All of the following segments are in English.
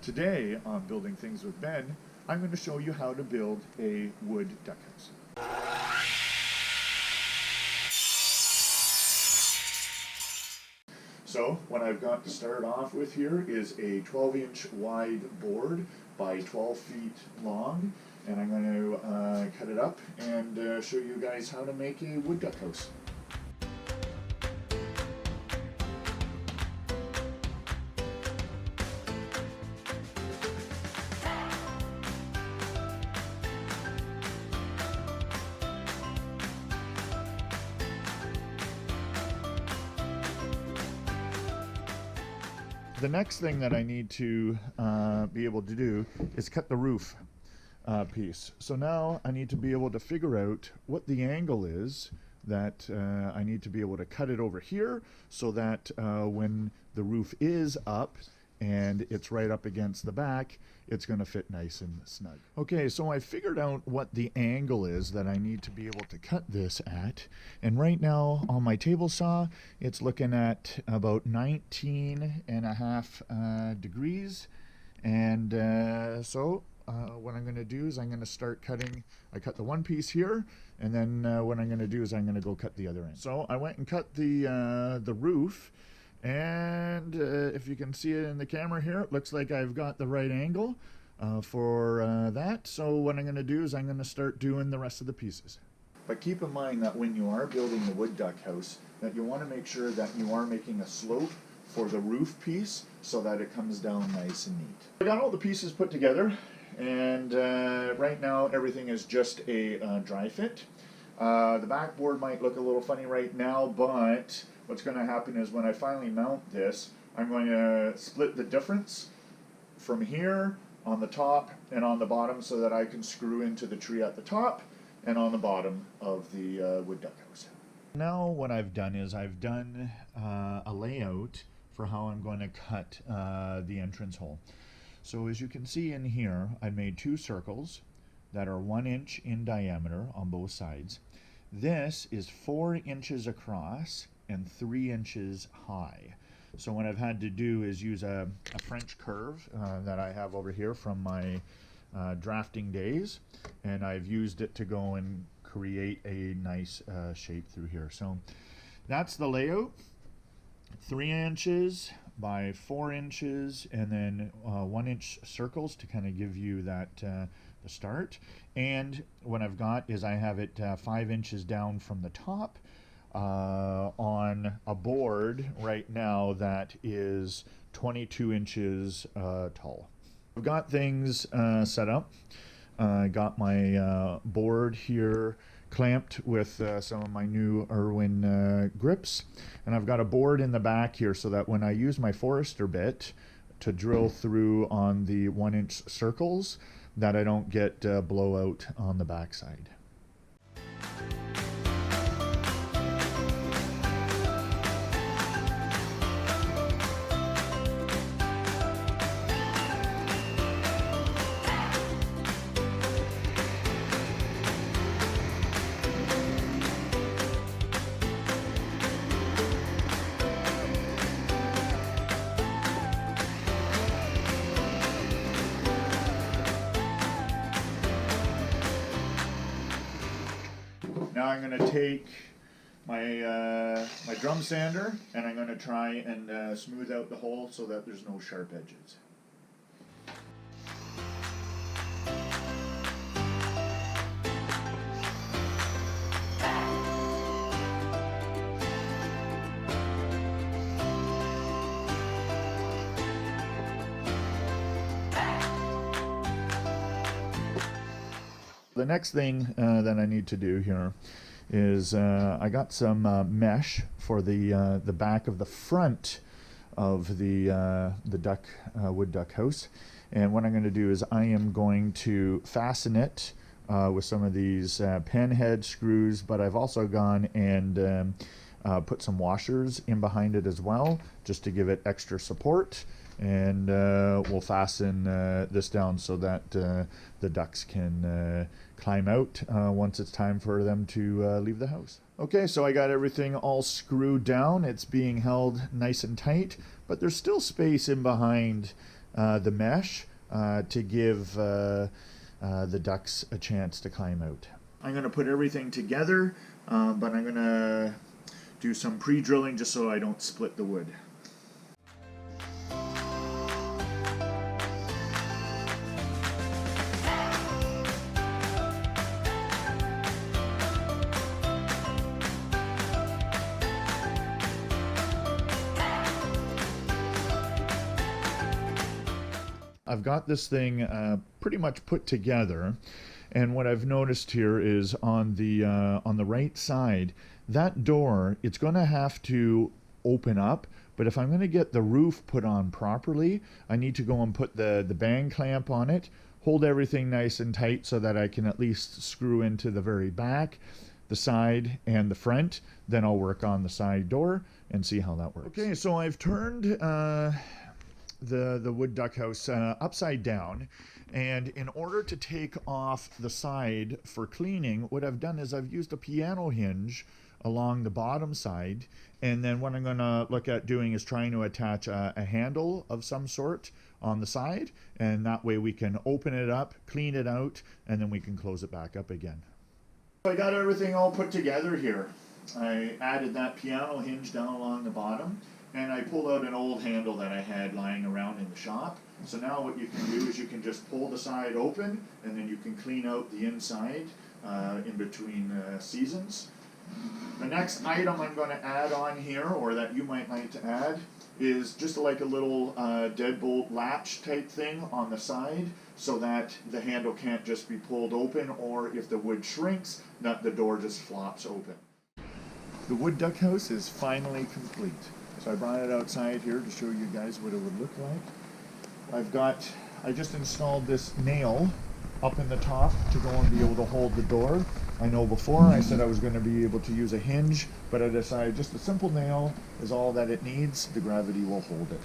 Today on Building Things with Ben, I'm going to show you how to build a wood duck house. So what I've got to start off with here is a 12-inch wide board by 12 feet long, and I'm going to cut it up and show you guys how to make a wood duck house. The next thing that I need to be able to do is cut the roof piece. So now I need to be able to figure out what the angle is that I need to be able to cut it over here so that when the roof is up and it's right up against the back, it's going to fit nice and snug. Okay, so I figured out what the angle is that I need to be able to cut this at, and right now on my table saw it's looking at about 19.5 degrees, and so what I'm going to do is I'm going to start cutting. I cut the one piece here, and then what I'm going to do is I'm going to go cut the other end. So I went and cut the roof, and if you can see it in the camera here, it looks like I've got the right angle for that. So what I'm going to do is I'm going to start doing the rest of the pieces. But keep in mind that when you are building the wood duck house, that you want to make sure that you are making a slope for the roof piece so that it comes down nice and neat. I got all the pieces put together, and right now everything is just a dry fit. The backboard might look a little funny right now, but what's going to happen is when I finally mount this, I'm going to split the difference from here on the top and on the bottom so that I can screw into the tree at the top and on the bottom of the wood duck house. Now what I've done is I've done a layout for how I'm going to cut the entrance hole. So as you can see in here, I made two circles that are 1 inch in diameter on both sides. This is 4 inches across and 3 inches high. So what I've had to do is use a French curve that I have over here from my drafting days, and I've used it to go and create a nice shape through here. So that's the layout. 3 inches by 4 inches, and then 1 inch circles to kind of give you that the start. And what I've got is I have it 5 inches down from the top on a board right now that is 22 inches tall. I've got things set up. I got my board here clamped with some of my new Irwin grips, and I've got a board in the back here so that when I use my Forester bit to drill through on the 1 inch circles, that I don't get blowout on the backside. Now I'm going to take my my drum sander, and I'm going to try and smooth out the hole so that there's no sharp edges. The next thing that I need to do here is I got some mesh for the back of the front of the wood duck house, and what I'm going to do is I am going to fasten it with some of these pen head screws, but I've also gone and put some washers in behind it as well, just to give it extra support. And we'll fasten this down so that the ducks can climb out once it's time for them to leave the house. Okay, so I got everything all screwed down. It's being held nice and tight, but there's still space in behind the mesh to give the ducks a chance to climb out. I'm going to put everything together, but I'm going to do some pre-drilling just so I don't split the wood. I've got this thing pretty much put together, and what I've noticed here is on the right side, that door, it's going to have to open up, but if I'm going to get the roof put on properly, I need to go and put the bang clamp on it, hold everything nice and tight so that I can at least screw into the very back, the side, and the front. Then I'll work on the side door and see how that works. Okay, so I've turned the wood duck house upside down, and in order to take off the side for cleaning, what I've done is I've used a piano hinge along the bottom side, and then what I'm going to look at doing is trying to attach a handle of some sort on the side, and that way we can open it up, clean it out, and then we can close it back up again. I got everything all put together here. I added that piano hinge down along the bottom, and I pulled out an old handle that I had lying around in the shop. So now what you can do is you can just pull the side open, and then you can clean out the inside in between seasons. The next item I'm going to add on here, or that you might like to add, is just like a little deadbolt latch type thing on the side, so that the handle can't just be pulled open, or if the wood shrinks, that the door just flops open. The wood duck house is finally complete. So I brought it outside here to show you guys what it would look like. I just installed this nail up in the top to go and be able to hold the door. I know before I said I was going to be able to use a hinge, but I decided just a simple nail is all that it needs. The gravity will hold it.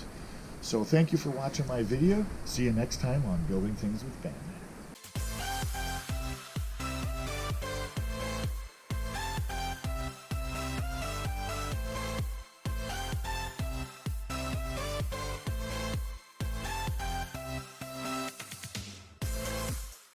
So thank you for watching my video. See you next time on Building Things with Ben.